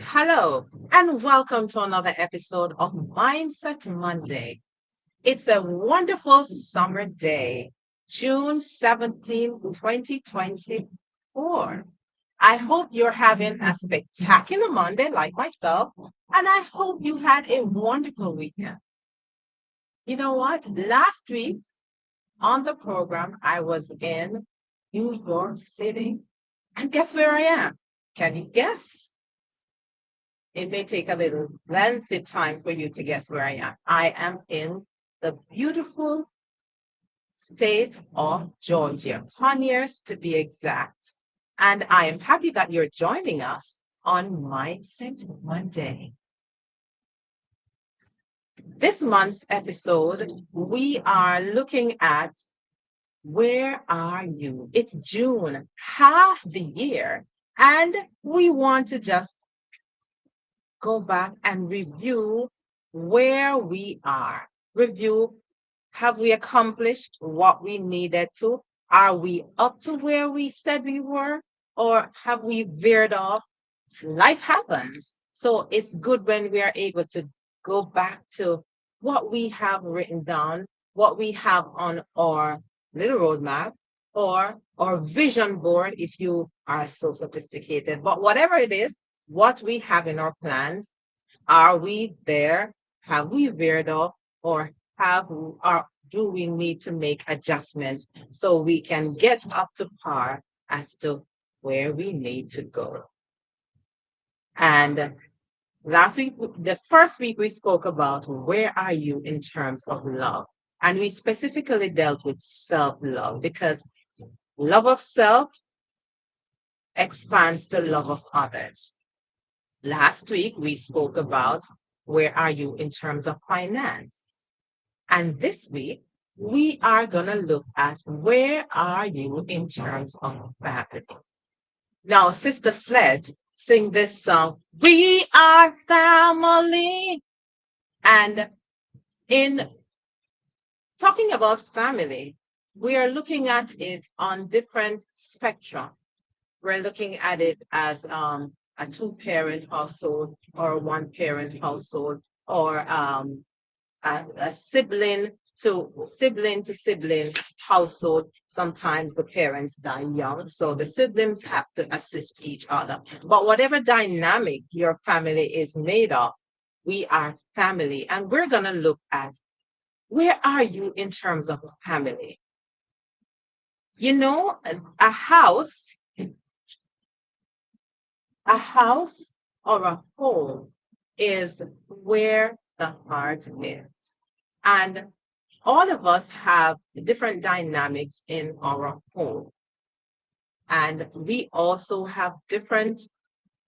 Hello, and welcome to another episode of Mindset Monday. It's a wonderful summer day, June 17th, 2024. I hope you're having a spectacular Monday like myself, and I hope you had a wonderful weekend. You know what? Last week on the program, I was in New York City, and guess where I am? Can you guess? It may take a little lengthy time for you to guess where I am. I am in the beautiful state of Georgia, Conyers to be exact. And I am happy that you're joining us on Mindset Monday. This month's episode, we are looking at where are you? It's June, half the year, and we want to just go back and review where we are. Review, have we accomplished what we needed to? Are we up to where we said we were? Or have we veered off? Life happens. So it's good when we are able to go back to what we have written down, what we have on our little roadmap, or our vision board if you are so sophisticated. But whatever it is, what we have in our plans, are we there? Have we veered off? Or do we need to make adjustments so we can get up to par as to where we need to go? And last week, the first week, we spoke about where are you in terms of love. And we specifically dealt with self love because love of self expands to love of others. Last week, we spoke about where are you in terms of finance. And this week, we are going to look at where are you in terms of family. Now, Sister Sledge sing this song, We Are Family. And in talking about family, we are looking at it on different spectrum. We're looking at it as a two-parent household or a one-parent household or a sibling to sibling household. Sometimes the parents die young, so the siblings have to assist each other. But whatever dynamic your family is made of, we are family, and we're going to look at where are you in terms of family. You know, a house or a home is where the heart is. And all of us have different dynamics in our home. And we also have different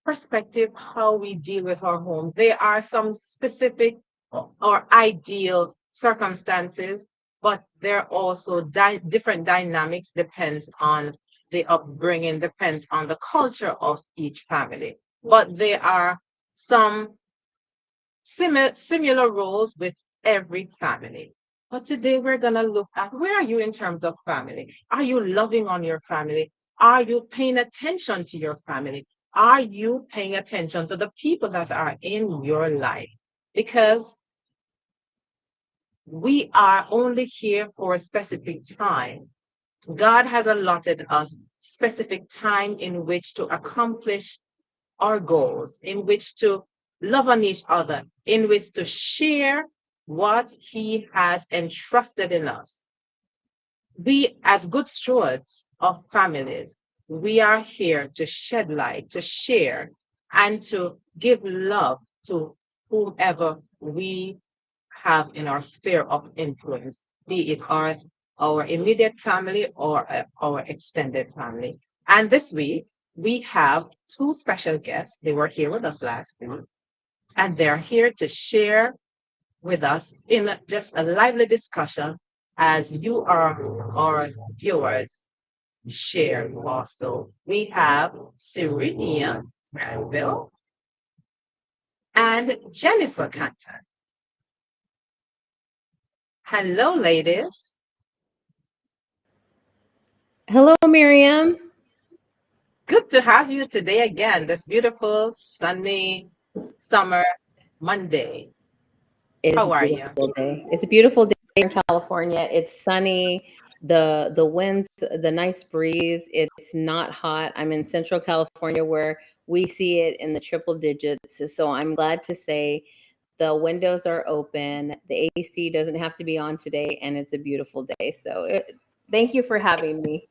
perspective how we deal with our home. There are some specific or ideal circumstances, but there are also different dynamics, depends on the upbringing, depends on the culture of each family. But there are some similar roles with every family. But today we're going to look at where are you in terms of family? Are you loving on your family? Are you paying attention to your family? Are you paying attention to the people that are in your life? Because we are only here for a specific time. God has allotted us specific time in which to accomplish our goals, in which to love on each other, in which to share what He has entrusted in us. We, as good stewards of families, we are here to shed light, to share, and to give love to whomever we have in our sphere of influence, be it our immediate family or our extended family. And this week, we have two special guests. They were here with us last week, and they're here to share with us in just a lively discussion as you are our viewers share also. We have Serenia Granville and Jennifer Cantor. Hello, ladies. Hello, Miriam. good to have you today again, this beautiful, sunny summer Monday. It is How a are you? beautiful day. It's a beautiful day in California. It's sunny. The winds, the nice breeze. It's not hot. I'm in Central California where we see it in the triple digits. So I'm glad to say the windows are open. The AC doesn't have to be on today, and it's a beautiful day. Thank you for having me.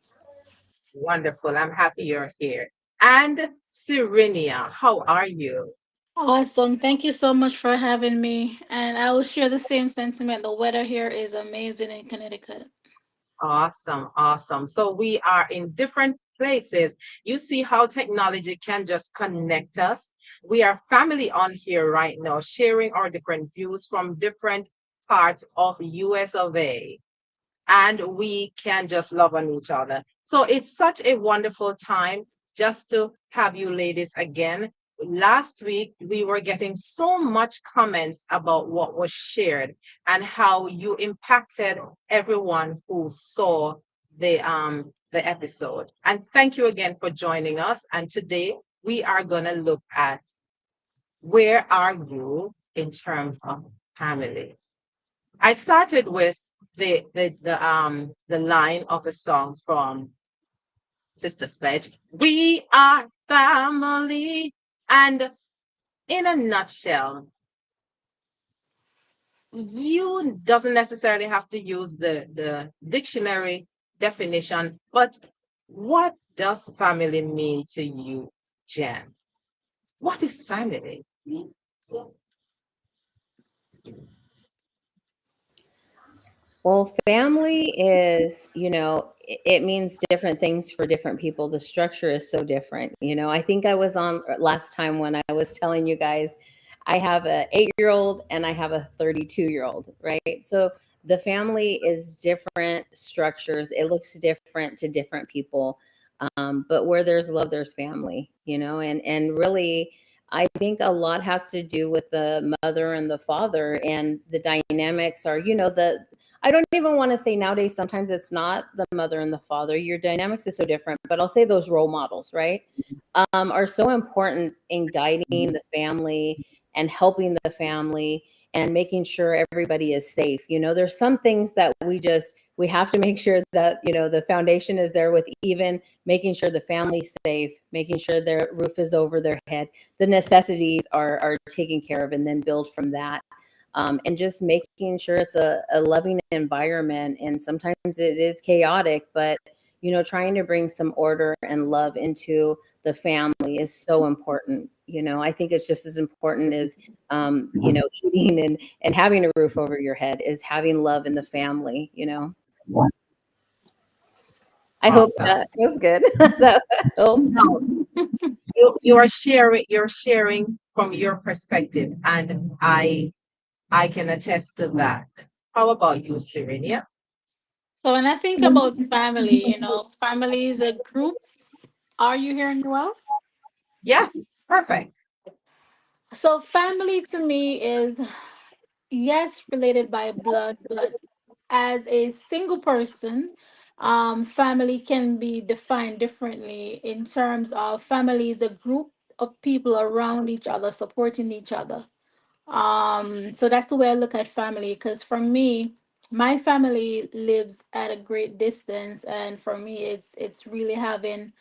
Wonderful. I'm happy you're here. And Serenia, how are you? Awesome. Thank you so much for having me. And I will share the same sentiment. The weather here is amazing in Connecticut. Awesome, awesome. So we are in different places. You see how technology can just connect us. We are family on here right now, sharing our different views from different parts of US of A. And we can just love on each other. So it's such a wonderful time just to have you ladies again. Last week, we were getting so much comments about what was shared and how you impacted everyone who saw the episode. And thank you again for joining us. And today we are going to look at where are you in terms of family. I started with the line of a song from Sister Sledge. We are family, and in a nutshell, you doesn't necessarily have to use the dictionary definition, but what does family mean to you, Jen? What is family? Well, family is, it means different things for different people. The structure is so different. I think I was on last time when I was telling you guys I have a 8-year-old and I have a 32-year-old, right? So the family is different structures. It looks different to different people. But where there's love, there's family, and really, I think a lot has to do with the mother and the father, and the dynamics are, I don't even want to say nowadays, sometimes it's not the mother and the father. Your dynamics is so different, but I'll say those role models, right? Are so important in guiding the family and helping the family and making sure everybody is safe. There's some things that we have to make sure that, the foundation is there, with even making sure the family's safe, making sure their roof is over their head, the necessities are taken care of, and then build from that. And just making sure it's a loving environment. And sometimes it is chaotic, but trying to bring some order and love into the family is so important. I think it's just as important as eating and having a roof over your head, is having love in the family. I hope Awesome. that was good. That helped. No, you're sharing from your perspective, and I can attest to that. How about you, Serenia? So when I think about family, family is a group. Are you hearing me well? Yes, perfect. So family to me is, yes, related by blood, but as a single person, family can be defined differently in terms of family is a group of people around each other, supporting each other. So that's the way I look at family. Because for me, my family lives at a great distance, and for me, it's really having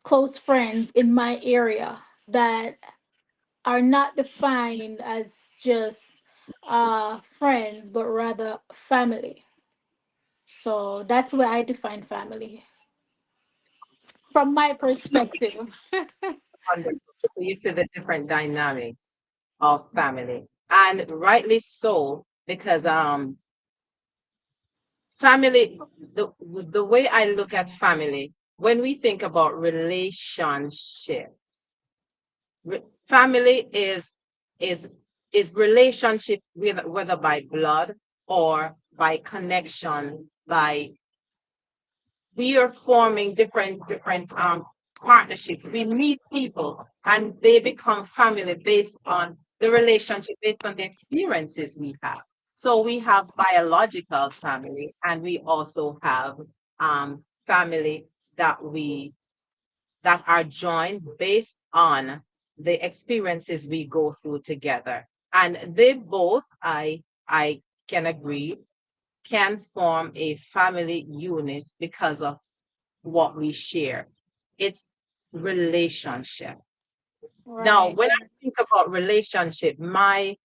close friends in my area that are not defined as just friends, but rather family. So that's where I define family from my So perspective. wonderful. So you see the different dynamics of family, and rightly so, because family, the way I look at family, when we think about relationships, family is is relationship with whether by blood or by connection, by we are forming different partnerships. We meet people and they become family based on the relationship, based on the experiences we have. So we have biological family, and we also have family that we that are joined based on the experiences we go through together. And they both, I can agree, can form a family unit because of what we share. It's relationship. Now, Right. when I think about relationship, my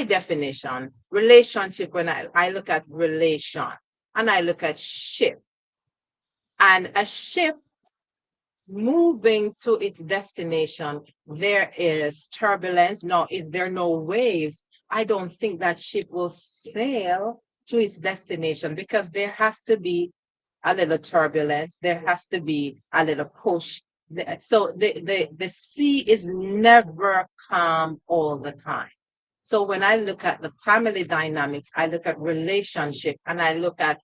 definition, relationship, when I look at relation and I look at ship, and a ship moving to its destination, there is turbulence. No, if there are no waves, I don't think that ship will sail to its destination because there has to be a little turbulence, there has to be a little push. So the sea is never calm all the time. So when I look at the family dynamics, I look at relationship and I look at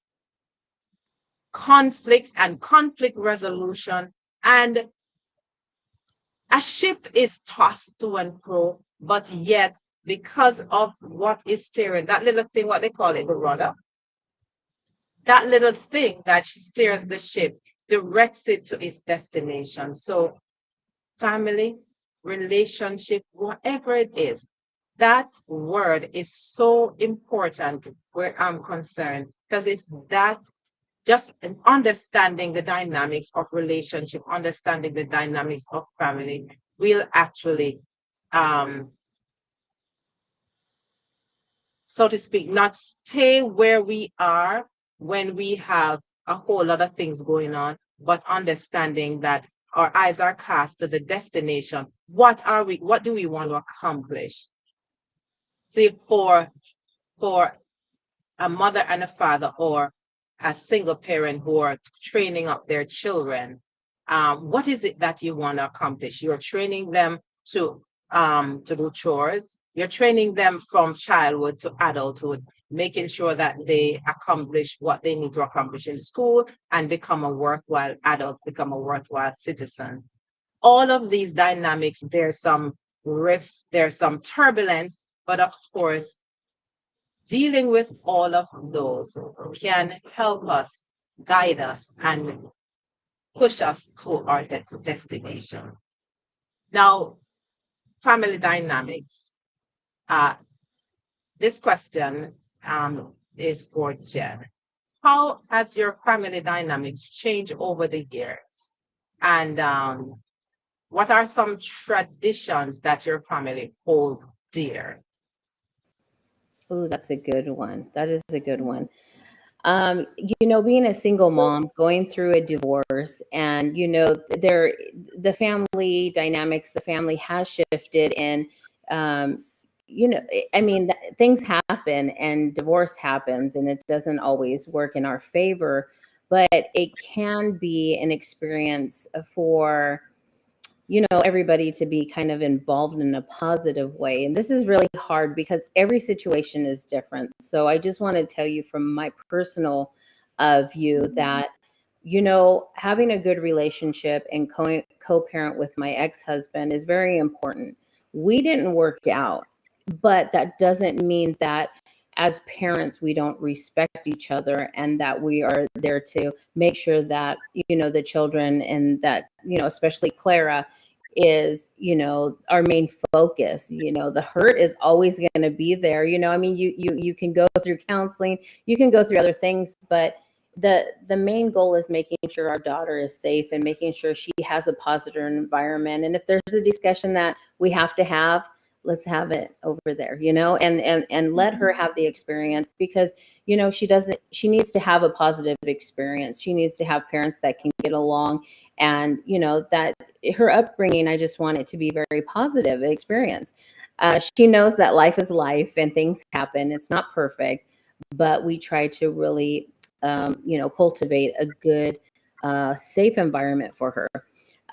conflicts and conflict resolution. And a ship is tossed to and fro, but yet because of what is steering, that little thing, what they call it, the rudder, that little thing that steers the ship directs it to its destination. So family, relationship, whatever it is, that word is so important where I'm concerned because it's that just understanding the dynamics of relationship, understanding the dynamics of family will actually, um, so to speak, not stay where we are when we have a whole lot of things going on, but understanding that our eyes are cast to the destination. What do we want to accomplish? See, for a mother and a father or a single parent who are training up their children, what is it that you want to accomplish? You're training them to do chores. You're training them from childhood to adulthood, making sure that they accomplish what they need to accomplish in school and become a worthwhile adult, become a worthwhile citizen. All of these dynamics, there's some rifts, there's some turbulence, but of course, dealing with all of those can help us, guide us, and push us to our destination. Now, family dynamics. Uh, this question is for Jen. How has your family dynamics changed over the years? And what are some traditions that your family holds dear? Oh, that's a good one. That is a good one. Being a single mom, going through a divorce, and the family dynamics, the family has shifted, and um, I mean, things happen, and divorce happens, and it doesn't always work in our favor, but it can be an experience for everybody to be kind of involved in a positive way. And this is really hard because every situation is different. So I just want to tell you from my personal view that, having a good relationship and co-parent with my ex-husband is very important. We didn't work out, but that doesn't mean that as parents we don't respect each other, and that we are there to make sure that the children, and that especially Clara is our main focus. The hurt is always going to be there. I mean, you can go through counseling, you can go through other things, but the main goal is making sure our daughter is safe and making sure she has a positive environment. And if there's a discussion that we have to have, let's have it over there, and let her have the experience, because she needs to have a positive experience. She needs to have parents that can get along, and that her upbringing, I just want it to be very positive experience. She knows that life is life and things happen. It's not perfect, but we try to really cultivate a good safe environment for her.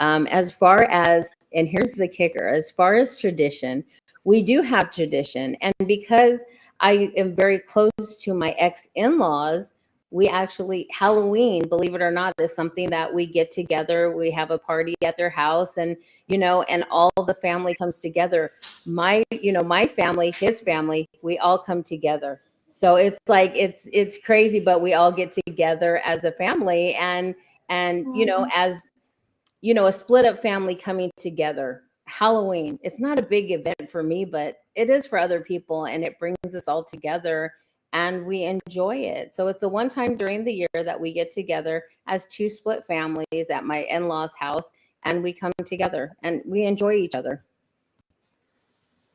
As far as, and here's the kicker, as far as tradition, we do have tradition. And because I am very close to my ex-in-laws, we actually, Halloween, believe it or not, is something that we get together. We have a party at their house, and and all the family comes together. My family, his family, we all come together. So it's like it's crazy, but we all get together as a family, and And, Mhm. as a split up family coming together, Halloween, it's not a big event for me, but it is for other people, and it brings us all together and we enjoy it. So it's the one time during the year that we get together as two split families at my in-laws house, and we come together and we enjoy each other.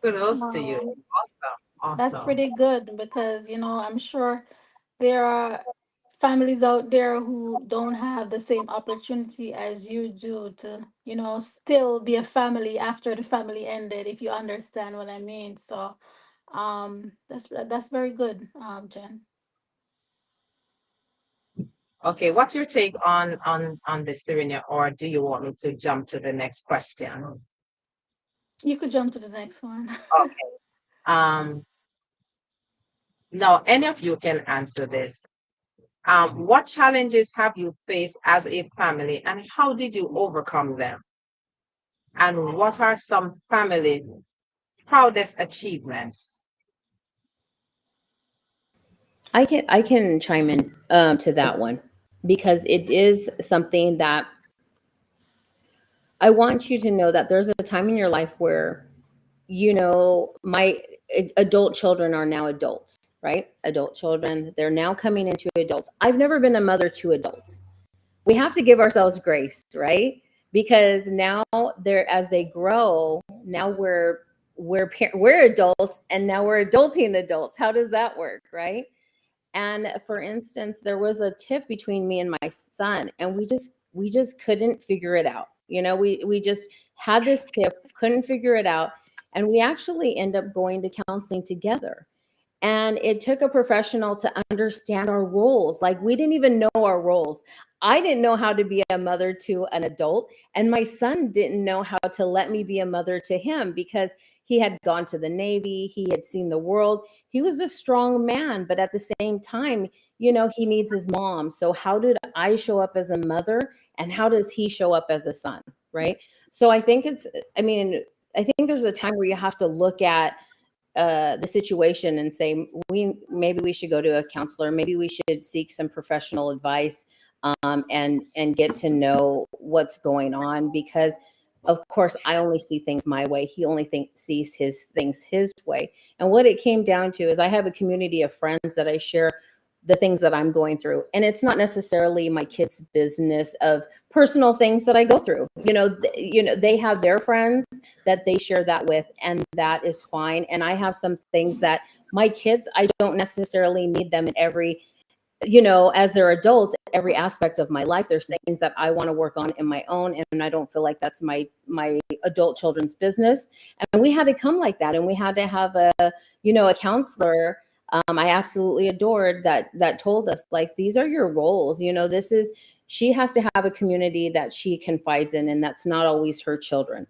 Kudos to you. Um, Awesome. that's Awesome. pretty good because, I'm sure there are families out there who don't have the same opportunity as you do to, still be a family after the family ended, if you understand what I mean. So, that's very good, Jen. Okay, what's your take on this, Serena, or do you want me to jump to the next question? You could jump to the next one. Okay. Now, any of you can answer this. What challenges have you faced as a family, and how did you overcome them? And what are some family proudest achievements? I can chime in to that one, because it is something that I want you to know, that there's a time in your life where, my adult children are now adults, right? Adult children, they're now coming into adults. I've never been a mother to adults. We have to give ourselves grace, right? Because now they're, as they grow, now we're adults, and now we're adulting adults. How does that work, right? And for instance, there was a tiff between me and my son, and we just couldn't figure it out. We just had this tiff, couldn't figure it out, and we actually end up going to counseling together. And it took a professional to understand our roles. Like, we didn't even know our roles. I didn't know how to be a mother to an adult, and my son didn't know how to let me be a mother to him, because he had gone to the Navy, he had seen the world. He was a strong man, but at the same time, he needs his mom. So how did I show up as a mother, and how does he show up as a son, right? So I mean, I think there's a time where you have to look at the situation and say, we should go to a counselor, maybe we should seek some professional advice, and get to know what's going on, because of course I only see things my way, he only sees his things his way. And what it came down to is, I have a community of friends that I share the things that I'm going through, and it's not necessarily my kids' business of personal things that I go through. They have their friends that they share that with, and that is fine. And I have some things that my kids, I don't necessarily need them in every, as they're adults, every aspect of my life. There's things that I want to work on in my own, and I don't feel like that's my adult children's business. And we had to come like that, and we had to have a counselor. I absolutely adored that told us, like, these are your roles. This is, she has to have a community that she confides in, and that's not always her children.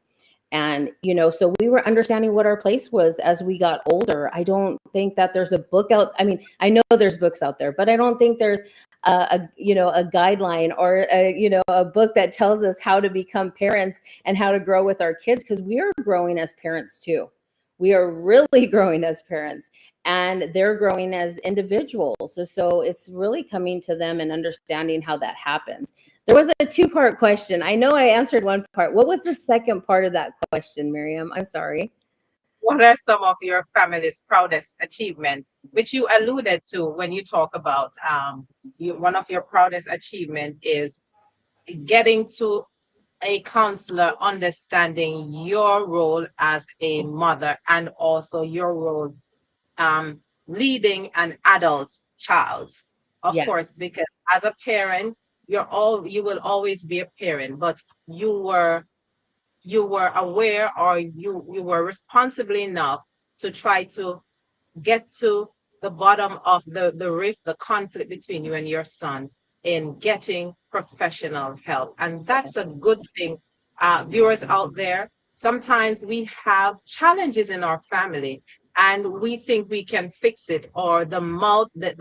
And, so we were understanding what our place was as we got older. I don't think that there's a book out. I mean, I know there's books out there, but I don't think there's a guideline, or a book that tells us how to become parents and how to grow with our kids, because we are growing as parents too. We are really growing as parents, and they're growing as individuals. So it's really coming to them and understanding how that happens. There was a two-part question. I know I answered one part. What was the second part of that question, Miriam? I'm sorry. What are some of your family's proudest achievements, which you alluded to when you talk about one of your proudest achievement is getting to a counselor, understanding your role as a mother and also your role um, leading an adult child. Of Yes. course, because as a parent, you will always be a parent, but you were aware, or you were responsible enough to try to get to the bottom of the rift, the conflict between you and your son, in getting professional help. And that's a good thing. Viewers out there, sometimes we have challenges in our family, and we think we can fix it, or the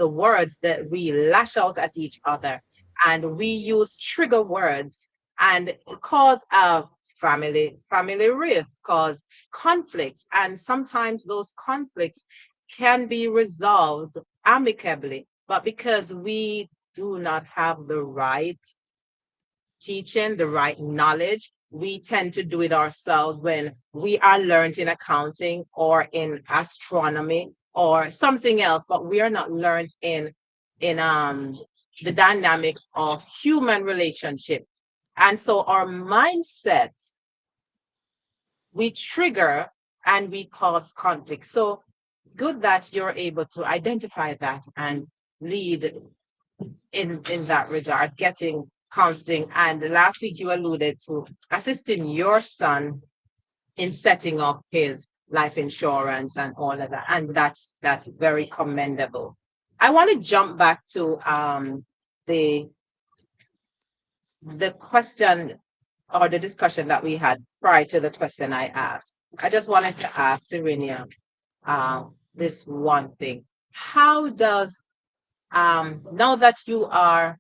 words that we lash out at each other, and we use trigger words and cause a family rift, cause conflicts. And sometimes those conflicts can be resolved amicably, but because we do not have the right teaching, the right knowledge. We tend to do it ourselves when we are learned in accounting or in astronomy or something else, but we are not learned in the dynamics of human relationship. And so our mindset, we trigger and we cause conflict. So good that you're able to identify that and lead in that regard, getting counseling. And last week you alluded to assisting your son in setting up his life insurance and all of that. And that's very commendable. I want to jump back to the the question or the discussion that we had prior to the question I asked. I just wanted to ask Serenia this one thing. How does now that you are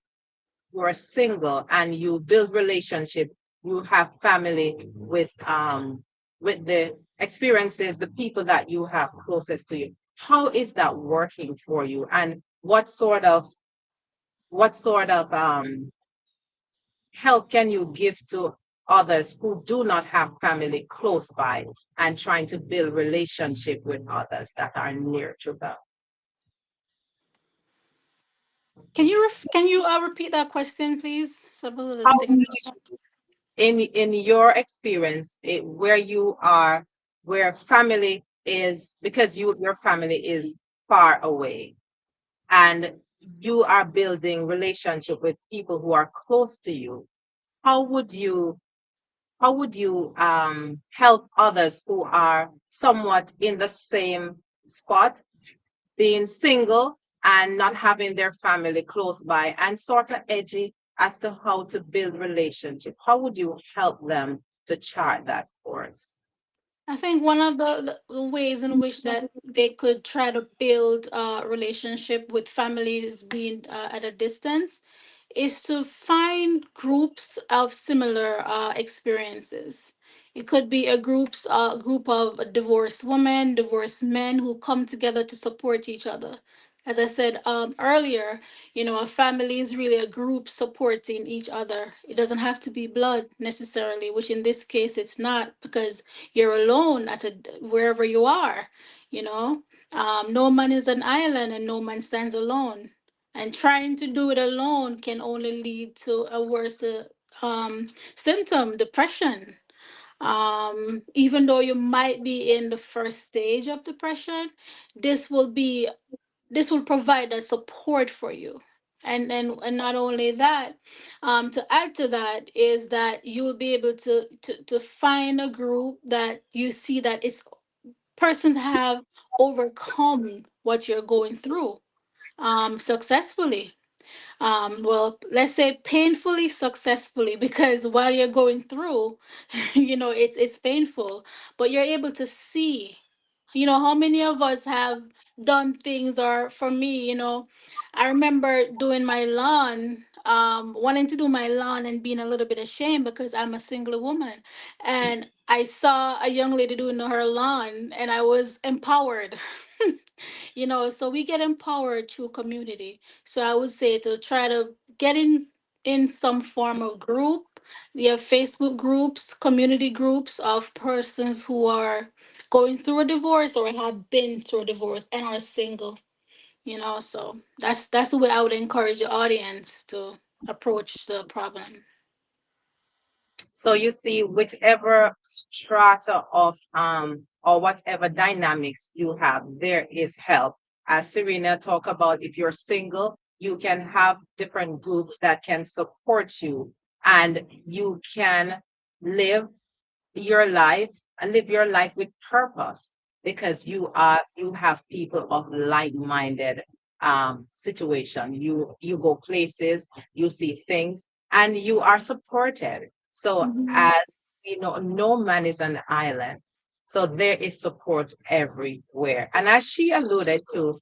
single and you build relationship, you have family with the experiences, the people that you have closest to you. How is that working for you? And what sort of help can you give to others who do not have family close by and trying to build relationship with others that are near to them? Can you repeat that question, please? Some of the How things. in your experience where you are, where family is, because your family is far away and you are building relationship with people who are close to you, how would you help others who are somewhat in the same spot, being single and not having their family close by and sort of edgy as to how to build relationship? How would you help them to chart that course? I think one of the ways in which that they could try to build a relationship with families being at a distance is to find groups of similar experiences. It could be group of divorced women, divorced men who come together to support each other. As I said earlier, a family is really a group supporting each other. It doesn't have to be blood necessarily, which in this case it's not, because you're alone wherever you are. You know, no man is an island, and no man stands alone. And trying to do it alone can only lead to a worse symptom, depression. Even though you might be in the first stage of depression, this will be this will provide a support for you. And not only that, to add to that is that you will be able to find a group that you see that it's persons have overcome what you're going through successfully. Well, let's say painfully successfully, because while you're going through, it's painful, but you're able to see. How many of us have done things, or for me, I remember doing my lawn, wanting to do my lawn and being a little bit ashamed because I'm a single woman. And I saw a young lady doing her lawn and I was empowered. So we get empowered through community. So I would say to try to get in some form of group. We have Facebook groups, community groups of persons who are going through a divorce or have been through a divorce and are single. So that's the way I would encourage the audience to approach the problem. So you see, whichever strata of or whatever dynamics you have, there is help. As Serena talked about, if you're single, you can have different groups that can support you, and you can live your life and live your life with purpose because you have people of like-minded situation. You go places, you see things, and you are supported. So Mhm. as we know, no man is an island, so there is support everywhere. And as she alluded to,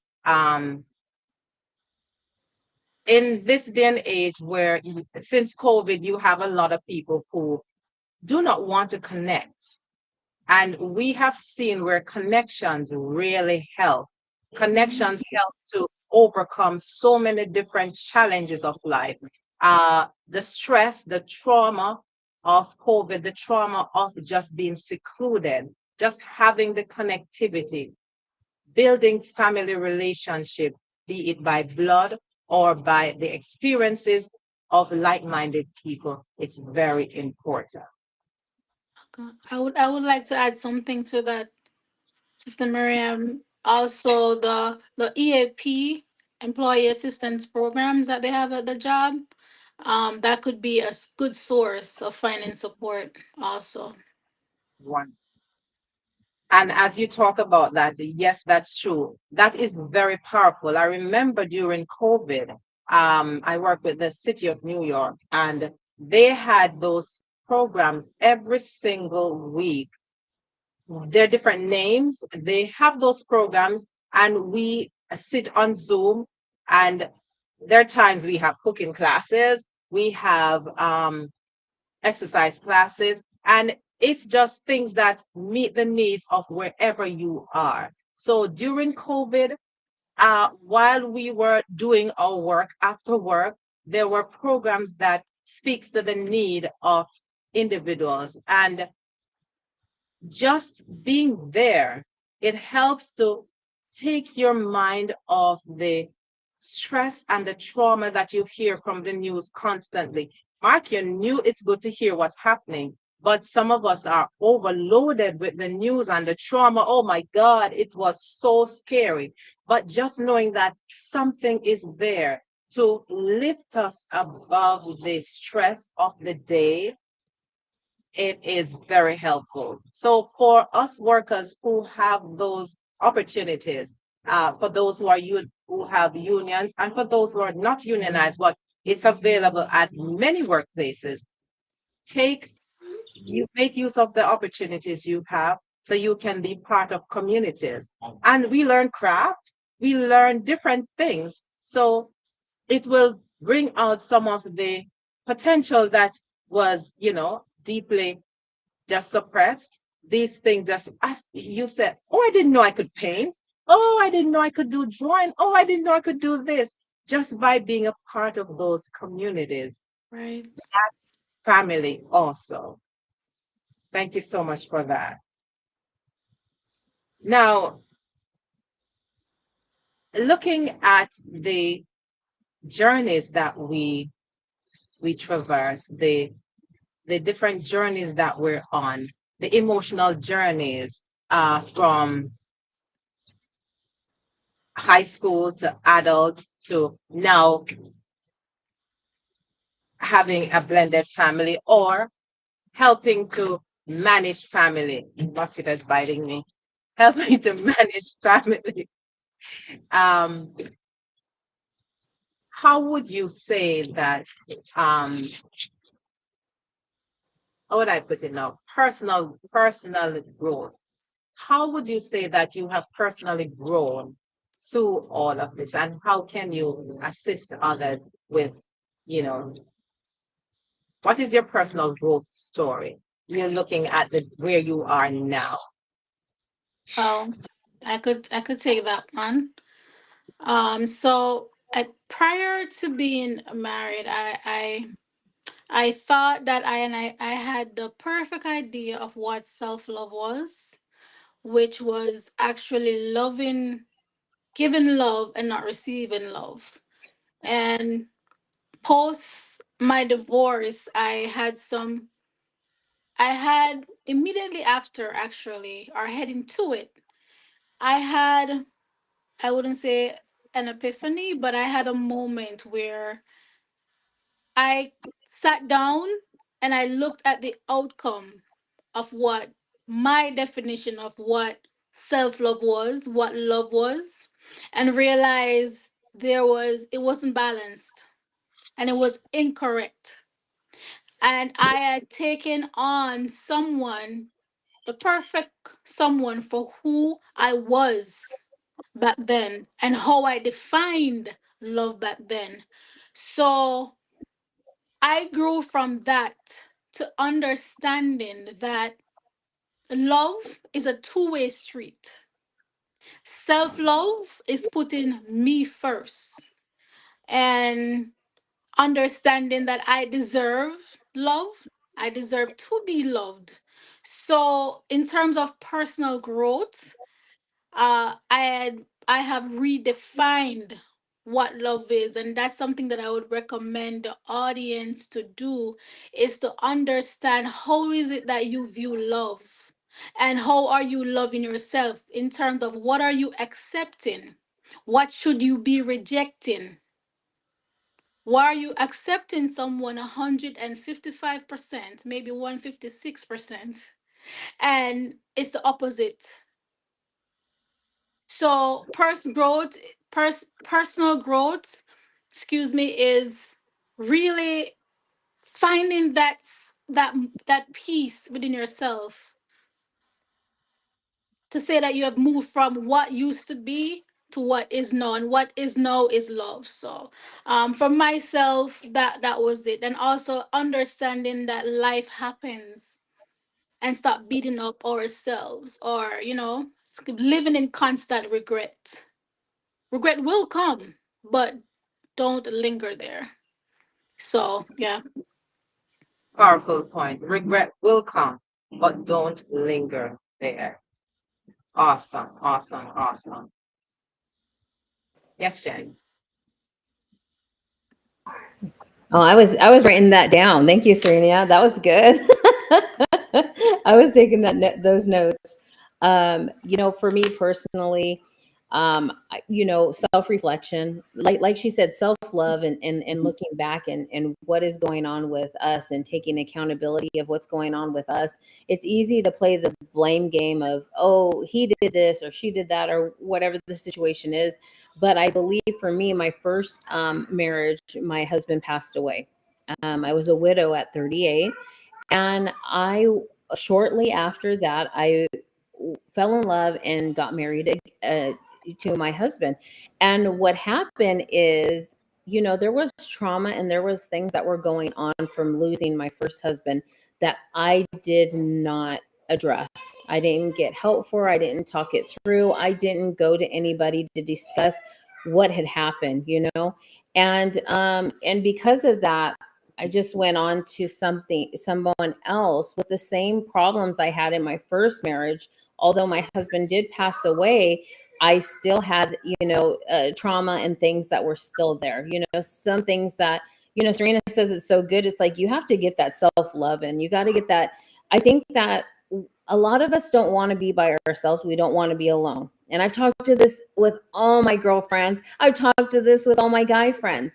in this day and age where since COVID, you have a lot of people who do not want to connect, and we have seen where connections really help. Mhm. Connections help to overcome so many different challenges of life. the stress, the trauma of COVID, the trauma of just being secluded, just having the connectivity, building family relationship, be it by blood or by the experiences of like-minded people. It's very important. Okay. I would like to add something to that, Sister Miriam. Also, the EAP, employee assistance programs that they have at the job, that could be a good source of finding support. Also, One. And as you talk about that, yes, that's true. That is very powerful. I remember during COVID, I worked with the city of New York, and they had those programs every single week. They're different names. They have those programs, and we sit on Zoom. And there are times we have cooking classes, we have exercise classes, and it's just things that meet the needs of wherever you are. So during COVID, while we were doing our work after work, there were programs that speaks to the need of individuals, and just being there, it helps to take your mind off the stress and the trauma that you hear from the news constantly. Mark, you knew it's good to hear what's happening, but some of us are overloaded with the news and the trauma. Oh my God, it was so scary. But just knowing that something is there to lift us above the stress of the day, it is very helpful. So for us workers who have those opportunities, for those who are who have unions, and for those who are not unionized, but it's available at many workplaces. Take You make use of the opportunities you have so you can be part of communities. And we learn craft, we learn different things. So it will bring out some of the potential that was, deeply just suppressed. These things just, as you said, oh, I didn't know I could paint. Oh, I didn't know I could do drawing. Oh, I didn't know I could do this. Just by being a part of those communities. right? That's family also. Thank you so much for that. Now, looking at the journeys that we traverse, the different journeys that we're on, the emotional journeys from high school to adult to now having a blended family or helping to manage family. Mosquitoes biting me. Helping to manage family. Um, how would you say that? How would I put it now? Personal growth. How would you say that you have personally grown through all of this, and how can you assist others with, you know, what is your personal growth story? You're looking at the where you are now. Oh, I could take that one. So prior to being married, I thought that I had the perfect idea of what self love was, which was actually loving, giving love and not receiving love. And post my divorce, I had immediately after, actually, or heading to it, I had, I wouldn't say an epiphany, but I had a moment where I sat down and I looked at the outcome of what my definition of what self love was, what love was, and realized it wasn't balanced and it was incorrect. And I had taken on someone, the perfect someone for who I was back then and how I defined love back then. So I grew from that to understanding that love is a two-way street. Self love is putting me first. And understanding that I deserve love. I deserve to be loved. So, in terms of personal growth, I have redefined what love is, and that's something that I would recommend the audience to do, is to understand how is it that you view love, and how are you loving yourself in terms of what are you accepting, what should you be rejecting. Why are you accepting someone 155%, maybe 156%, and it's the opposite? So personal growth, excuse me, is really finding that peace within yourself, to say that you have moved from what used to be to what is now, and what is now is love. So for myself, that was it. And also understanding that life happens, and stop beating up ourselves, or living in constant regret. Regret will come, but don't linger there. So yeah. Powerful point. Regret will come, but don't linger there. Awesome, awesome, awesome. Yes, Jen. Oh, I was writing that down. Thank you, Serena. That was good. I was taking those notes. For me personally, self-reflection, like she said, self-love, and looking back, and what is going on with us, and taking accountability of what's going on with us. It's easy to play the blame game of, oh, he did this or she did that, or whatever the situation is. But I believe, for me, my first marriage, my husband passed away. I was a widow at 38, and I shortly after that, I fell in love and got married to my husband. And what happened is, there was trauma, and there was things that were going on from losing my first husband that I did not address. I didn't get help for. I didn't talk it through. I didn't go to anybody to discuss what had happened. And because of that, I just went on to someone else with the same problems I had in my first marriage. Although my husband did pass away, I still had, trauma and things that were still there. Some things that, Serena says it's so good. It's like, you have to get that self love, and you got to get that. I think that a lot of us don't want to be by ourselves. We don't want to be alone. And I've talked to this with all my girlfriends. I've talked to this with all my guy friends.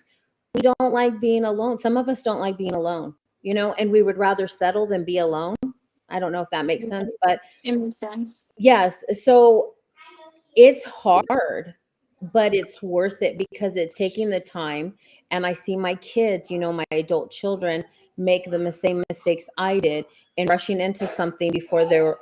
We don't like being alone. Some of us don't like being alone, and we would rather settle than be alone. I don't know if that makes sense, but It makes sense. yes. So it's hard, but it's worth it, because it's taking the time. And I see my kids, my adult children, make the same mistakes I did in rushing into something before their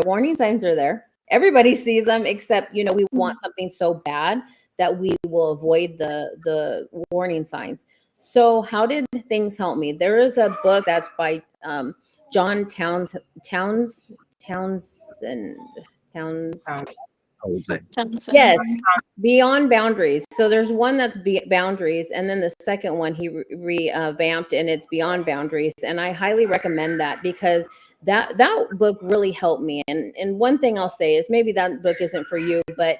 warning signs are there. Everybody sees them, except, we want something so bad that we will avoid the warning signs. So how did things help me? There is a book that's by John Townsend. Towns. Um, I would say. Thompson. Yes, Beyond Boundaries. So there's one that's Boundaries, and then the second one he revamped, and it's Beyond Boundaries. And I highly recommend that, because that book really helped me. And one thing I'll say is, maybe that book isn't for you, but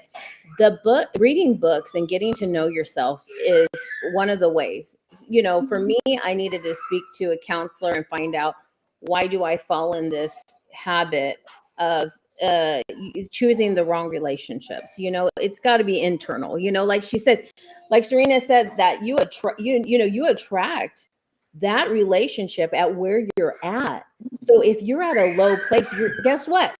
reading books and getting to know yourself is one of the ways. For me, I needed to speak to a counselor and find out, why do I fall in this habit of uh choosing the wrong relationships. It's got to be internal. Like she says, like Serena said, that you attract that relationship at where you're at. So if you're at a low place, guess what,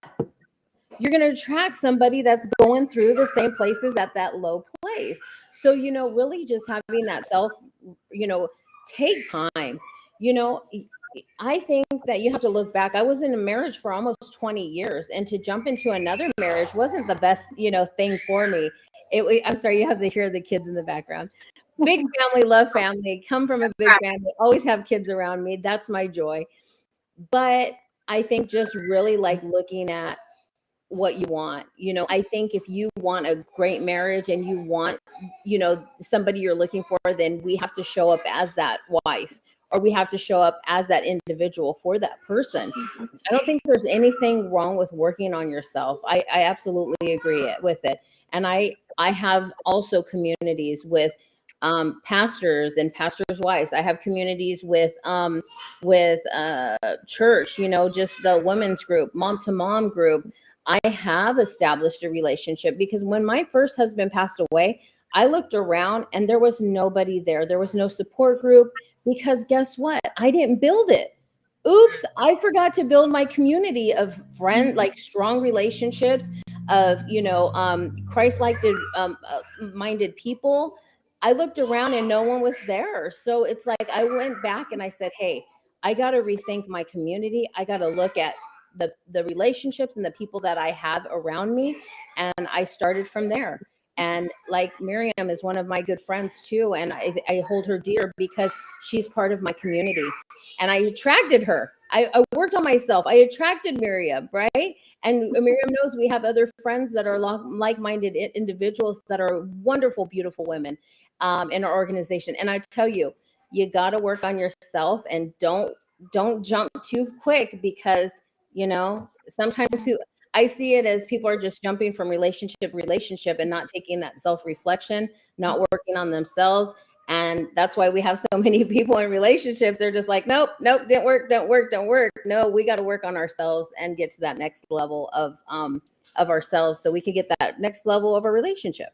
you're going to attract somebody that's going through the same places at that low place. So, really just having that self, take time. you know I think that you have to look back. I was in a marriage for almost 20 years, and to jump into another marriage wasn't the best, thing for me. I'm sorry, you have to hear the kids in the background. Big family, love family, come from a big family, always have kids around me. That's my joy. But I think just really like looking at what you want. I think if you want a great marriage and you want, somebody you're looking for, then we have to show up as that wife, or we have to show up as that individual for that person. I don't think there's anything wrong with working on yourself. I absolutely agree with it. And I have also communities with pastors and pastors' wives. I have communities with church, just the women's group, mom to mom group. I have established a relationship because when my first husband passed away, I looked around and there was nobody there. There was no support group because guess what? I didn't build it. Oops, I forgot to build my community of friend, like strong relationships of, Christ-like minded people. I looked around and no one was there. So it's like I went back and I said, hey, I got to rethink my community. I got to look at the relationships and the people that I have around me. And I started from there. And like Miriam is one of my good friends too. And I hold her dear because she's part of my community. And I attracted her. I worked on myself. I attracted Miriam, right? And Miriam knows we have other friends that are like-minded individuals that are wonderful, beautiful women in our organization. And I tell you, you got to work on yourself and don't jump too quick because sometimes people, I see it as people are just jumping from relationship and not taking that self-reflection, not working on themselves. And that's why we have so many people in relationships. They're just like, nope, nope, didn't work, don't work, don't work. No, we got to work on ourselves and get to that next level of ourselves so we can get that next level of a relationship.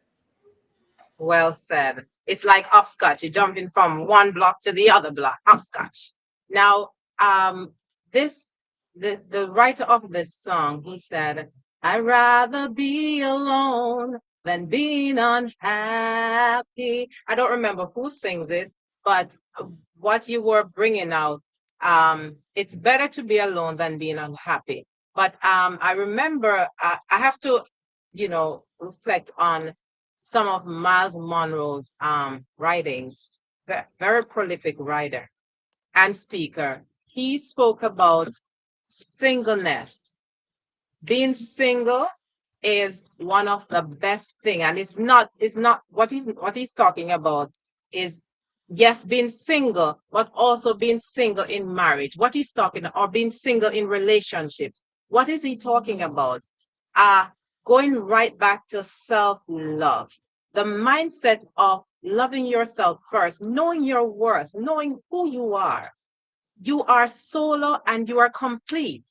Well said. It's like hopscotch. You're jumping from one block to the other block. Hopscotch. Now, this the writer of this song, he said, "I'd rather be alone than being unhappy." I don't remember who sings it, but what you were bringing out, it's better to be alone than being unhappy. But I remember I have to, reflect on some of Miles Monroe's writings. Very prolific writer and speaker. He spoke about singleness. Being single is one of the best thing, and it's not what he's talking about is, yes, being single, but also being single in marriage. What he's talking, or being single in relationships. What is he talking about? uh Going right back to self-love, the mindset of loving yourself first, knowing your worth, knowing who you are. You are solo and you are complete.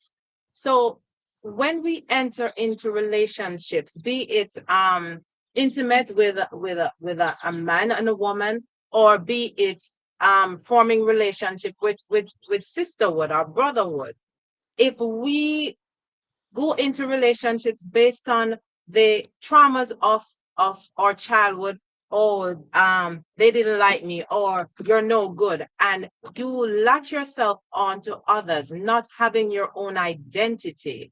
So when we enter into relationships, be it intimate with a man and a woman, or be it forming relationship with sisterhood or brotherhood, if we go into relationships based on the traumas of our childhood, oh, they didn't like me, or you're no good, and you latch yourself onto others, not having your own identity.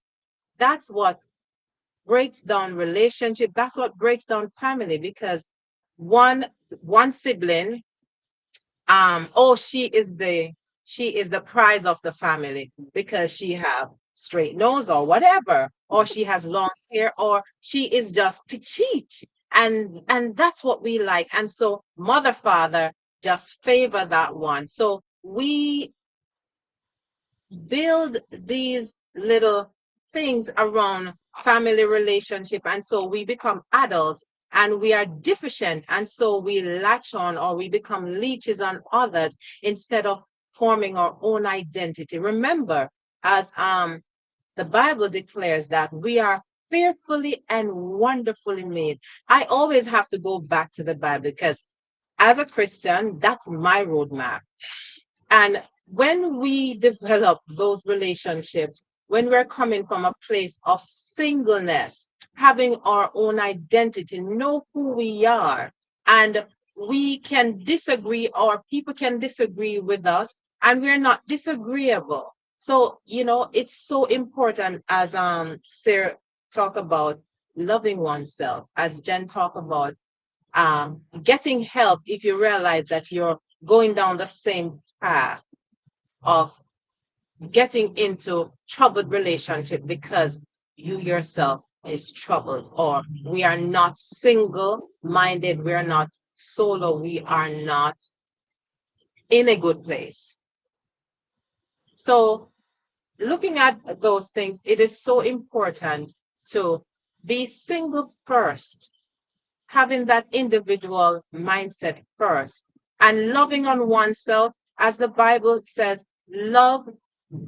That's what breaks down relationship. That's what breaks down family, because one one sibling, oh, she is the prize of the family because she have straight nose or whatever, or she has long hair, or she is just petite, and that's what we like. And so mother, father just favor that one. So we build these little things around family relationship, and so we become adults and we are deficient, and so we latch on, or we become leeches on others instead of forming our own identity. Remember, as the Bible declares that we are fearfully and wonderfully made. I always have to go back to the Bible because as a Christian, that's my roadmap. And when we develop those relationships, when we're coming from a place of singleness, having our own identity, know who we are, and we can disagree, or people can disagree with us, and we're not disagreeable. So, it's so important, as Sarah talk about loving oneself, as Jen talk about getting help if you realize that you're going down the same path of getting into troubled relationship, because you yourself is troubled, or we are not single minded, we are not solo, we are not in a good place. So, looking at those things, it is so important to be single first, having that individual mindset first, and loving on oneself, as the Bible says, love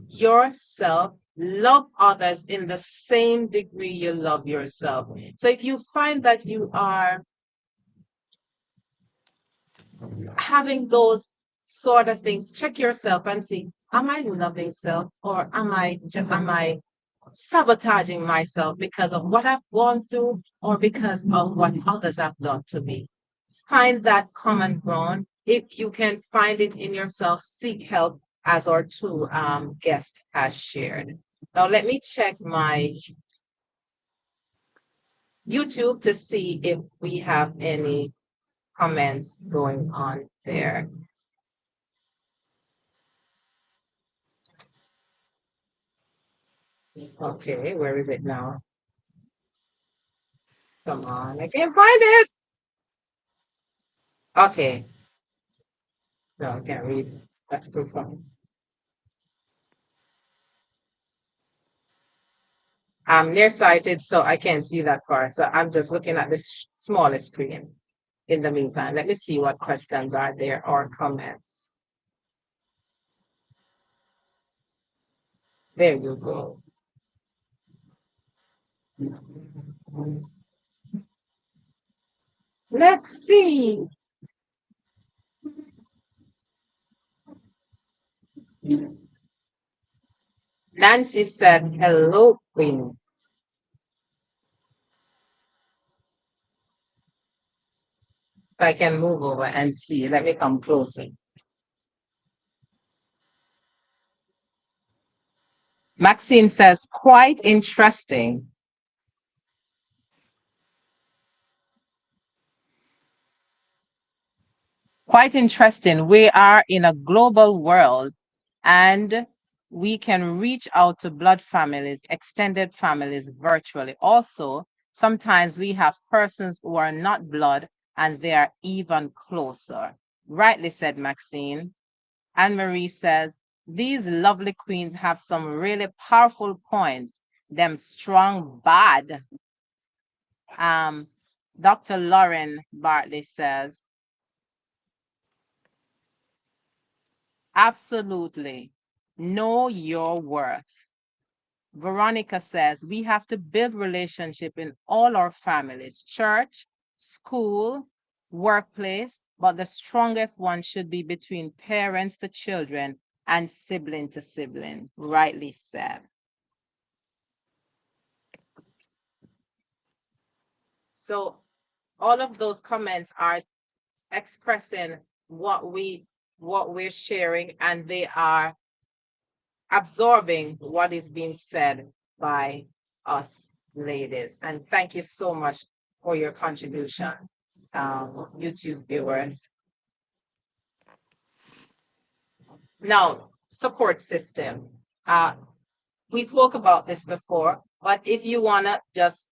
yourself, love others in the same degree you love yourself. So if you find that you are having those sort of things, check yourself and see, am I loving self, or am I sabotaging myself because of what I've gone through, or because of what others have done to me? Find that common ground. If you can find it in yourself, seek help, as our two guests has shared. Now let me check my YouTube to see if we have any comments going on there. Okay, where is it now? Come on, I can't find it. Okay, no, I can't read. That's too funny. I'm nearsighted, so I can't see that far. So I'm just looking at the smallest screen. In the meantime, let me see what questions are there or comments. There you go. Let's see. Nancy said, hello, Queen. If I can move over and see, let me come closer. Maxine says, quite interesting. Quite interesting. We are in a global world, and we can reach out to blood families, extended families virtually. Also, sometimes we have persons who are not blood and they are even closer. Rightly said, Maxine. Anne Marie says, these lovely queens have some really powerful points. Them strong, bad. Um, Dr. Lauren Bartley says, absolutely. Know your worth. Veronica says we have to build relationship in all our families, church, school, workplace, but the strongest one should be between parents to children and sibling to sibling. Rightly said. So all of those comments are expressing what we're sharing, and they are absorbing what is being said by us ladies. And thank you so much for your contribution, YouTube viewers. Now, support system. We spoke about this before, but if you wanna just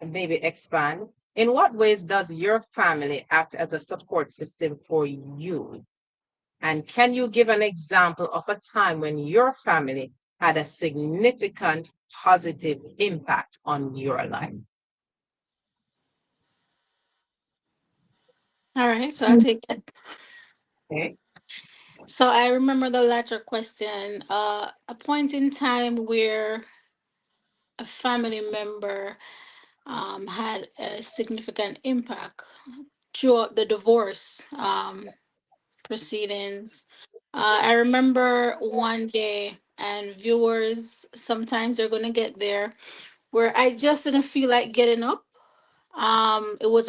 maybe expand, in what ways does your family act as a support system for you? And can you give an example of a time when your family had a significant positive impact on your life? All right, so I'll take it. Okay. So I remember the latter question, a point in time where a family member had a significant impact throughout the divorce proceedings. I remember one day, and viewers, sometimes they're going to get there, where I just didn't feel like getting up. It was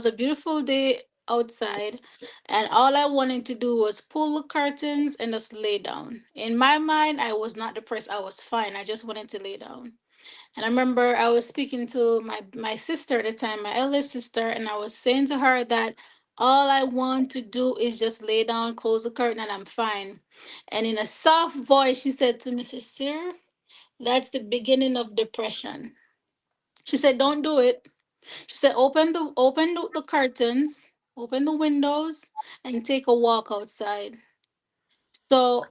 a beautiful day outside, and all I wanted to do was pull the curtains and just lay down. In my mind, I was not depressed, I was fine. I just wanted to lay down. And I remember I was speaking to my sister at the time, my eldest sister, and I was saying to her that all I want to do is just lay down, close the curtain, and I'm fine. And in a soft voice, she said to me, Sister, That's the beginning of depression. She said, "Don't do it." She said, "Open the curtains, open the windows, and take a walk outside." So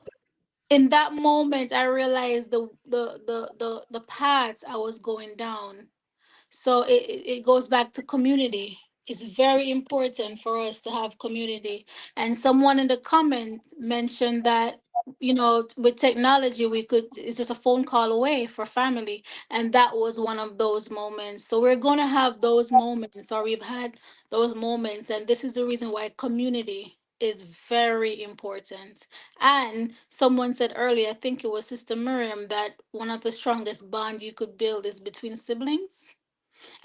in that moment, I realized the paths I was going down. So it goes back to community. It's very important for us to have community. And someone in the comment mentioned that, with technology, it's just a phone call away for family. And that was one of those moments. So we're going to have those moments, or we've had those moments. And this is the reason why community is very important. And someone said earlier, I think it was Sister Miriam, that one of the strongest bond you could build is between siblings.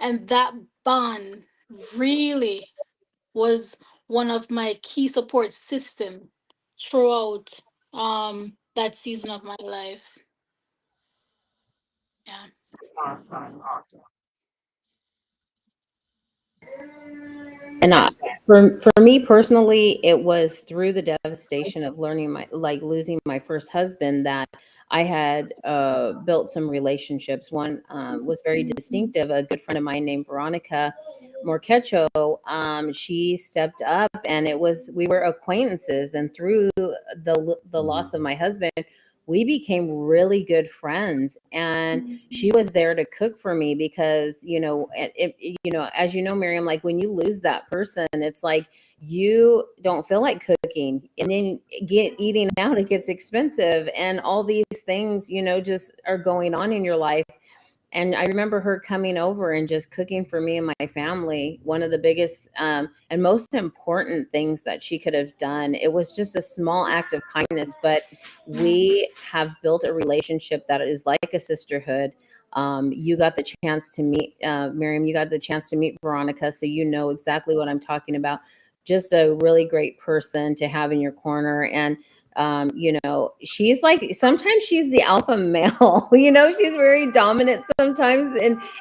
And that bond really was one of my key support system throughout that season of my life. Yeah. Awesome. Awesome. And for me personally, it was through the devastation of learning my like losing my first husband that I had built some relationships. One was very distinctive. A good friend of mine named Veronica Morquecho, she stepped up, and we were acquaintances. And through the loss of my husband, we became really good friends. And she was there to cook for me because as you know, Miriam, like when you lose that person, it's like you don't feel like cooking, and then get eating out, it gets expensive, and all these things just are going on in your life. And I remember her coming over and just cooking for me and my family. One of the biggest and most important things that she could have done. It was just a small act of kindness, but Mm. we have built a relationship that is like a sisterhood. You got the chance to meet Miriam. You got the chance to meet Veronica, so you know exactly what I'm talking about. Just a really great person to have in your corner. And she's like, sometimes she's the alpha male. She's very dominant sometimes,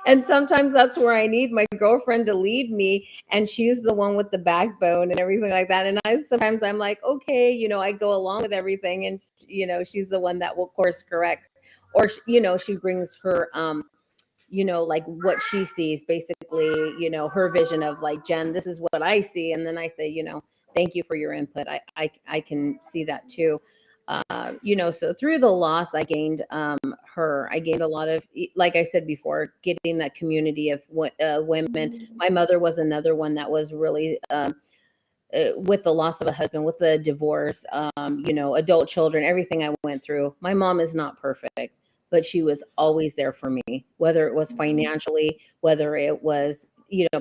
and sometimes that's where I need my girlfriend to lead me, and she's the one with the backbone and everything like that. And I'm like, okay, I go along with everything, and she's the one that will course correct, or she brings her like what she sees, basically, her vision of like, Jen, this is what I see. And then I say, thank you for your input. I can see that too. So through the loss, I gained a lot of, like I said before, getting that community of women. My mother was another one that was really with the loss of a husband, with the divorce, adult children, everything I went through. My mom is not perfect, but she was always there for me, whether it was financially, whether it was,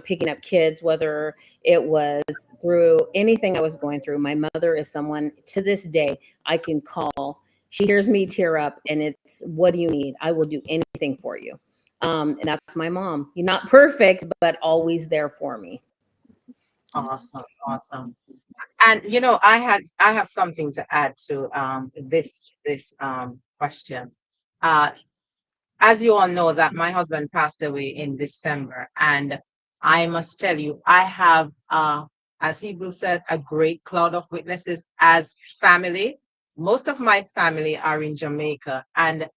picking up kids, whether it was through anything I was going through. My mother is someone to this day I can call. She hears me tear up, and it's, what do you need? I will do anything for you. And that's my mom. You're not perfect, but always there for me. Awesome. Awesome. And I have something to add to this question. Uh, as you all know, that my husband passed away in December, and I must tell you, I have, as Hebrew said, a great cloud of witnesses as family. Most of my family are in Jamaica, and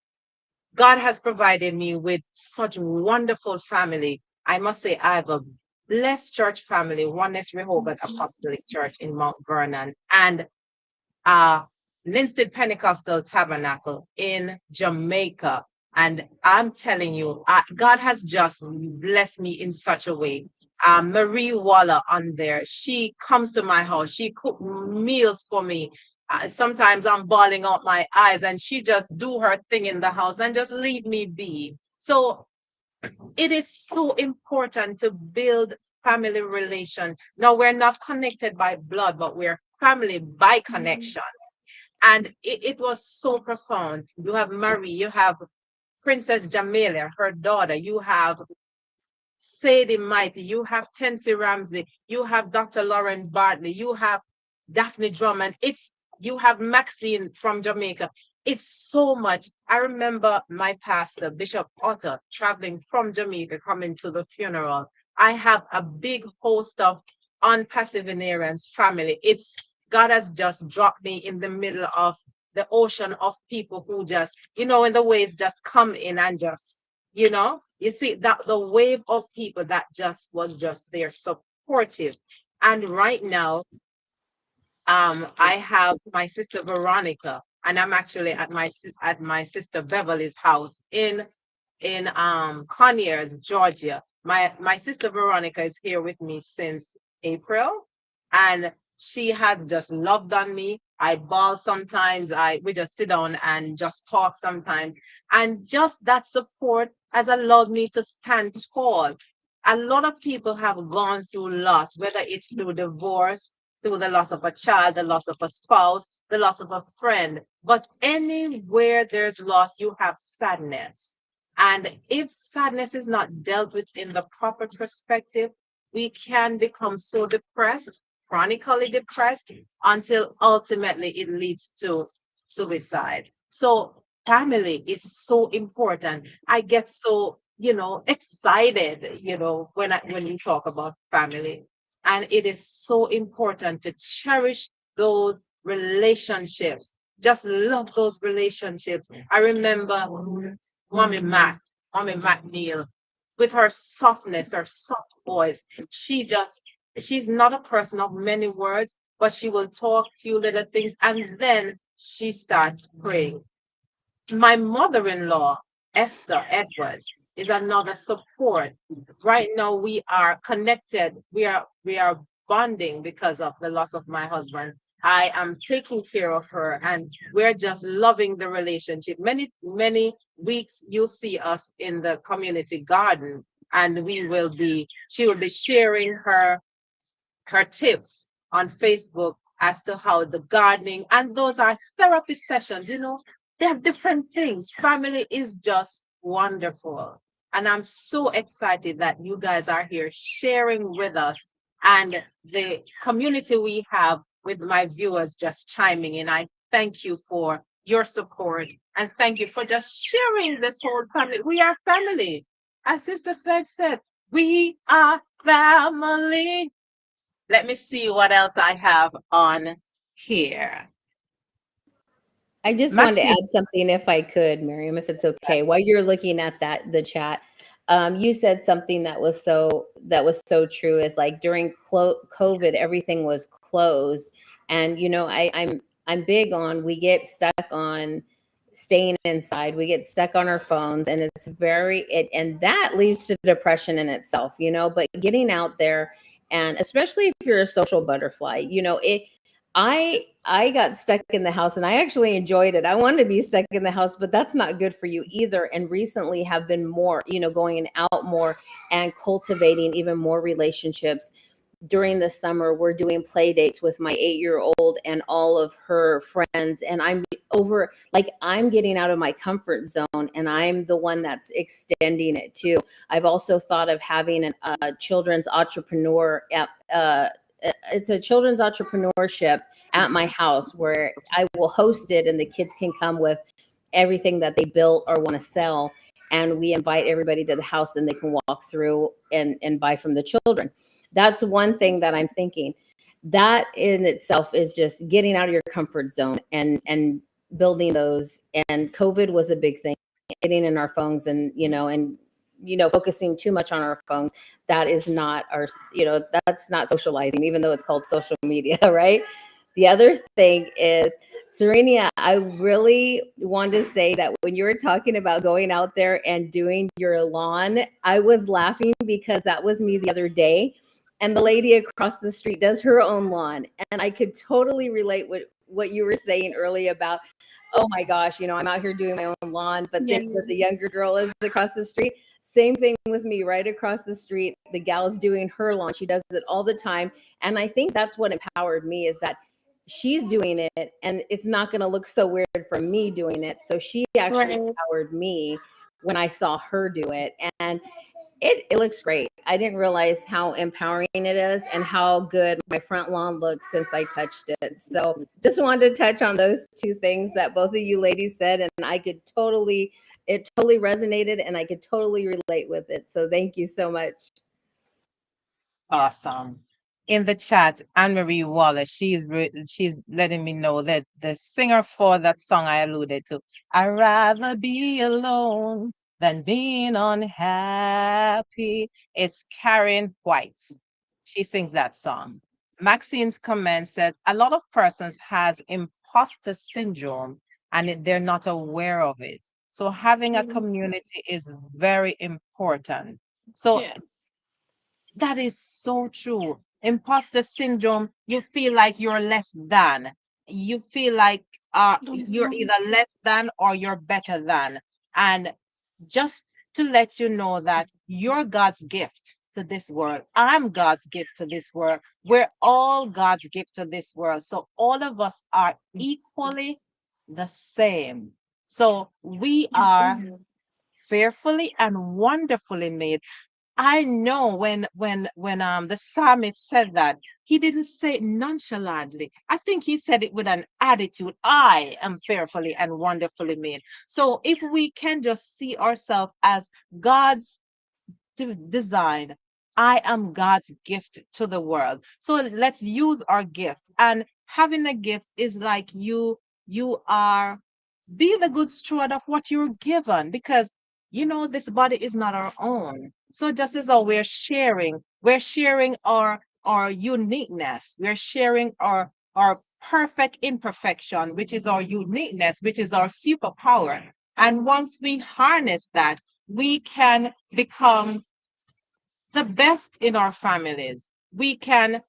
God has provided me with such wonderful family. I must say, I have a blessed church family, Oneness Rehoboth Apostolic Church in Mount Vernon, and uh, Linstead Pentecostal Tabernacle in Jamaica. And I'm telling you, God has just blessed me in such a way. Marie Waller on there, she comes to my house, she cook meals for me. Sometimes I'm bawling out my eyes, and she just do her thing in the house and just leave me be. So it is so important to build family relation. Now we're not connected by blood, but we're family by connection. And it was so profound. You have Marie, you have Princess Jamelia, her daughter, you have Sadie Mighty, you have Tensi Ramsey, you have Dr. Lauren Bartley, you have Daphne Drummond, you have Maxine from Jamaica. It's so much. I remember my pastor, Bishop Otter, traveling from Jamaica, coming to the funeral. I have a big host of unpassivarians family. It's God has just dropped me in the middle of the ocean of people who just, when the waves just come in and just, you see that the wave of people that just was just there supportive. And right now, I have my sister Veronica, and I'm actually at my sister Beverly's house in Conyers, Georgia. My sister Veronica is here with me since April, and she had just loved on me. I bawl sometimes. We just sit down and just talk sometimes, and just that support has allowed me to stand tall. A lot of people have gone through loss, whether it's through divorce, through the loss of a child, the loss of a spouse, the loss of a friend. But anywhere there's loss, you have sadness. And if sadness is not dealt with in the proper perspective, we can become so depressed, chronically depressed, until ultimately it leads to suicide. So family is so important. I get so, excited, when we talk about family. And it is so important to cherish those relationships. Just love those relationships. I remember Mommy Matt, Mommy McNeil, with her softness, her soft voice. She's not a person of many words, but she will talk few little things and then she starts praying. My mother-in-law, Esther Edwards, is another support. Right now, we are connected. We are bonding because of the loss of my husband. I am taking care of her, and we're just loving the relationship. Many weeks you'll see us in the community garden, and she will be sharing her tips on Facebook as to how the gardening, and those are therapy sessions, they're different things. Family is just wonderful. And I'm so excited that you guys are here sharing with us and the community we have with my viewers just chiming in. I thank you for your support and thank you for just sharing this whole family. We are family. As Sister Sledge said, we are family. Let me see what else I have on here. I just wanted to Maxine, add something if I could, Miriam, if it's okay. While you're looking at the chat, you said something that was so true. Is like during COVID, everything was closed, and I'm big on we get stuck on staying inside. We get stuck on our phones, and and that leads to depression in itself. But getting out there, and especially if you're a social butterfly, I got stuck in the house and I actually enjoyed it. I wanted to be stuck in the house, but that's not good for you either. And recently have been more, going out more and cultivating even more relationships. During the summer, we're doing play dates with my 8-year-old and all of her friends. And I'm getting out of my comfort zone and I'm the one that's extending it too. I've also thought of having a children's entrepreneur it's a children's entrepreneurship at my house where I will host it and the kids can come with everything that they built or want to sell. And we invite everybody to the house and they can walk through and buy from the children. That's one thing that I'm thinking. That in itself is just getting out of your comfort zone and building those. And COVID was a big thing, getting in our phones and focusing too much on our phones. That is not that's not socializing, even though it's called social media, right? The other thing is, Serenia, I really want to say that when you were talking about going out there and doing your lawn, I was laughing because that was me the other day. And the lady across the street does her own lawn. And I could totally relate with what you were saying earlier about, oh my gosh, I'm out here doing my own lawn, but Yeah. then with the younger girl is across the street. Same thing with me right across the street. The gal's doing her lawn. She does it all the time. And I think that's what empowered me is that she's doing it and it's not going to look so weird for me doing it. So she actually Right. empowered me when I saw her do it. And it looks great. I didn't realize how empowering it is and how good my front lawn looks since I touched it. So just wanted to touch on those two things that both of you ladies said, and it totally resonated and I could totally relate with it. So thank you so much. awesome. in the chat, Anne Marie Wallace, she's letting me know that the singer for that song I alluded to, I'd rather be alone than being unhappy. It's Karen White. She sings that song. Maxine's comment says a lot of persons has imposter syndrome and they're not aware of it. So having a True. community is very important. So Yeah. that is so true. Imposter syndrome, you feel like you're less than. You feel like you're Mhm. either less than or you're better than. And just to let you know that you're God's gift to this world. I'm God's gift to this world. We're all God's gift to this world. So all of us are equally the same. So we are fearfully and wonderfully made. I know when the psalmist said that, he didn't say it nonchalantly. I think he said it with an attitude. I am fearfully and wonderfully made. So if we can just see ourselves as God's design, I am God's gift to the world. So let's use our gift. And having a gift is like you are be the good steward of what you're given because this body is not our own. So just as how we're sharing our uniqueness, we're sharing our perfect imperfection, which is our uniqueness, which is our superpower. And once we harness that, we can become the best in our families. We can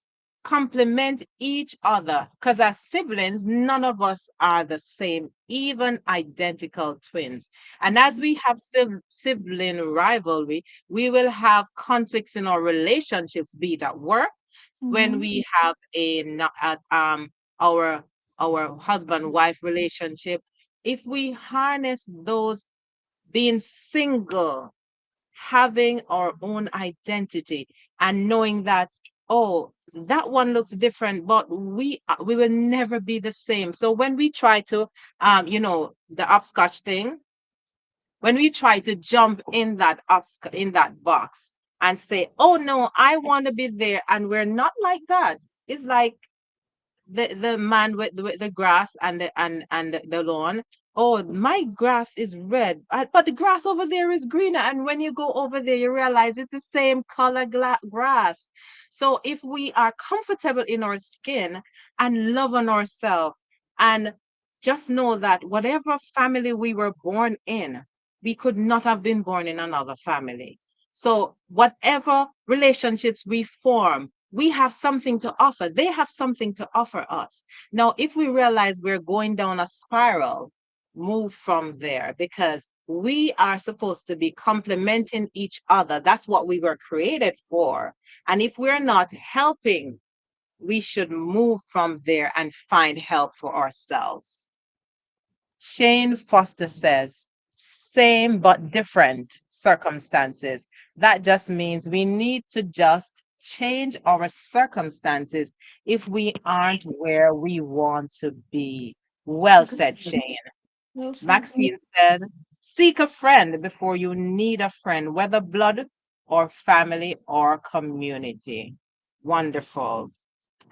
complement each other because as siblings, none of us are the same, even identical twins. And as we have sibling rivalry, we will have conflicts in our relationships, be it at work, when Mhm. we have our husband-wife relationship. If we harness those being single, having our own identity and knowing that, oh, that one looks different, but we will never be the same. So when we try to the upscotch thing, when we try to jump in in that box and say, oh no, I want to be there, and we're not like that. It's like the man with the grass and the lawn. Oh, my grass is red, but the grass over there is greener. And when you go over there, you realize it's the same color grass. So if we are comfortable in our skin and love on ourselves, and just know that whatever family we were born in, we could not have been born in another family. So whatever relationships we form, we have something to offer. They have something to offer us. Now, if we realize we're going down a spiral, move from there because we are supposed to be complementing each other. That's what we were created for. And if we're not helping, we should move from there and find help for ourselves. Shane Foster says, same but different circumstances. That just means we need to just change our circumstances if we aren't where we want to be. Well said, Shane. Well said. Maxine said, seek a friend before you need a friend, whether blood or family or community. Wonderful.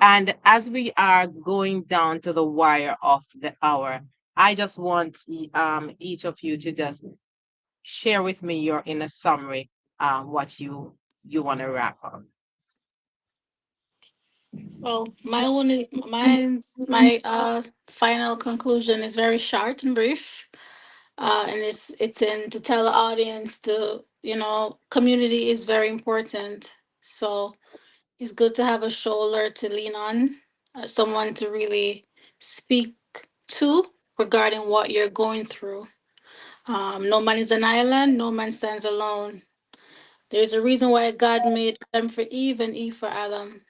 And as we are going down to the wire of the hour, I just want each of you to just share with me your in a summary what you want to wrap up. Well, my final conclusion is very short and brief. And it's in to tell the audience to, community is very important. So it's good to have a shoulder to lean on, someone to really speak to regarding what you're going through. No man is an island, no man stands alone. There's a reason why God made Adam for Eve and Eve for Adam.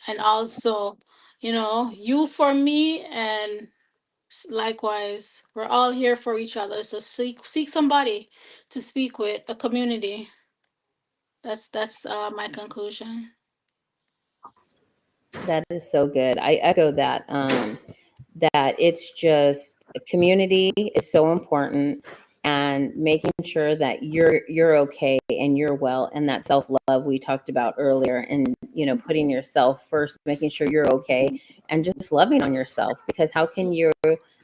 And also, you for me, and likewise, we're all here for each other. So seek somebody to speak with, a community. That's my conclusion. That is so good. I echo that. That it's just community is so important. and making sure that you're okay and you're well, and that self-love we talked about earlier, and putting yourself first, making sure you're okay, and just loving on yourself, because how can you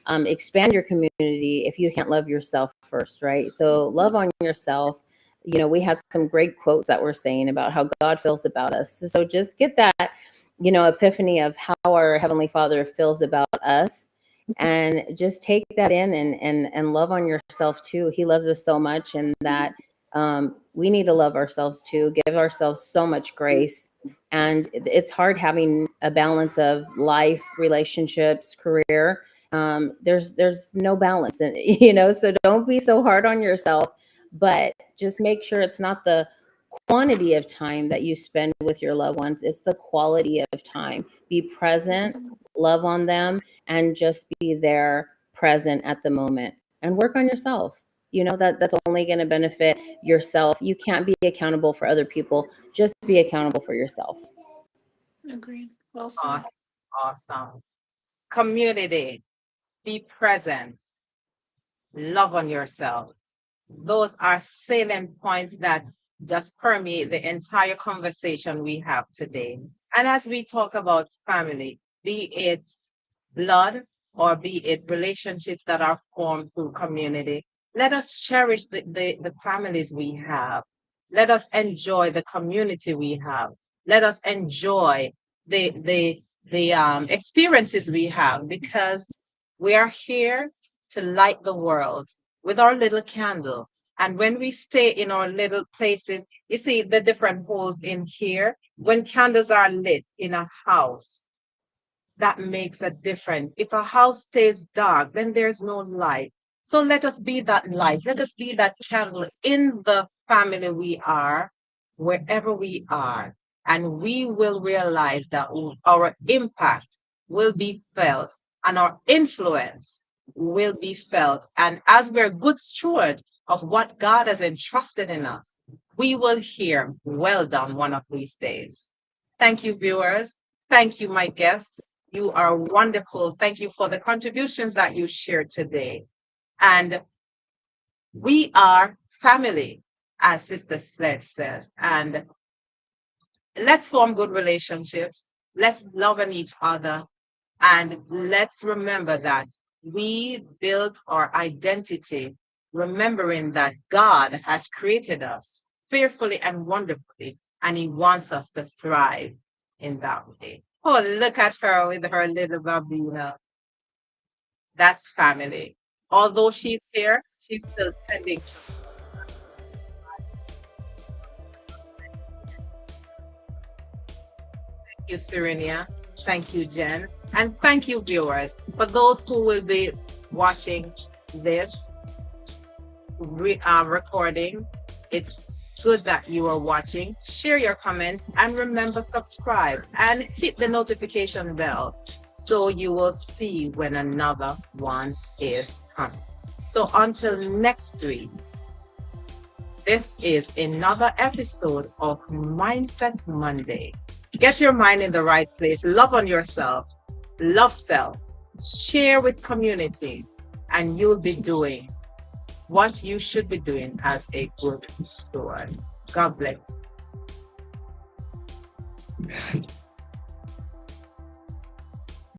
expand your community if you can't love yourself first, right? So love on yourself. We had some great quotes that were saying about how God feels about us. So just get that, epiphany of how our Heavenly Father feels about us, and just take that in, and love on yourself too. He loves us so much, and that we need to love ourselves too, give ourselves so much grace. And it's hard having a balance of life, relationships, career. There's no balance, and so don't be so hard on yourself, but just make sure it's not the quantity of time that you spend with your loved ones, it's the quality of time. Be present, love on them, and just be there, present at the moment, and work on yourself. That's only going to benefit yourself. You can't be accountable for other people, just be accountable for yourself. Agreed. Well said. Awesome. Awesome. Community, be present, love on yourself. Those are salient points that just permeate the entire conversation we have today. And as we talk about family, be it blood or be it relationships that are formed through community, let us cherish the families we have. Let us enjoy the community we have. Let us enjoy the experiences we have, because we are here to light the world with our little candle. And when we stay in our little places, you see the different holes in here. When candles are lit in a house, that makes a difference. If a house stays dark, then there's no light. So let us be that light. Let us be that candle in the family we are, wherever we are. And we will realize that our impact will be felt and our influence will be felt. And as we're good stewards of what God has entrusted in us, we will hear, well done, one of these days. Thank you, viewers. Thank you, my guests. You are wonderful. Thank you for the contributions that you shared today. And we are family, as Sister Sledge says. And let's form good relationships. Let's love on each other. And let's remember that we build our identity, remembering that God has created us fearfully and wonderfully, and He wants us to thrive in that way. Oh, look at her with her little Babina. That's family. Although she's here, she's still tending to you, Serenia. Thank you, Jen. And thank you, viewers. For those who will be watching this recording, it's good that you are watching. Share your comments and remember, subscribe and hit the notification bell so you will see when another one is coming. So until next week, this is another episode of Mindset Monday. Get your mind in the right place. Love on yourself. Love self. Share with community. And you'll be doing what you should be doing as a good steward. God bless.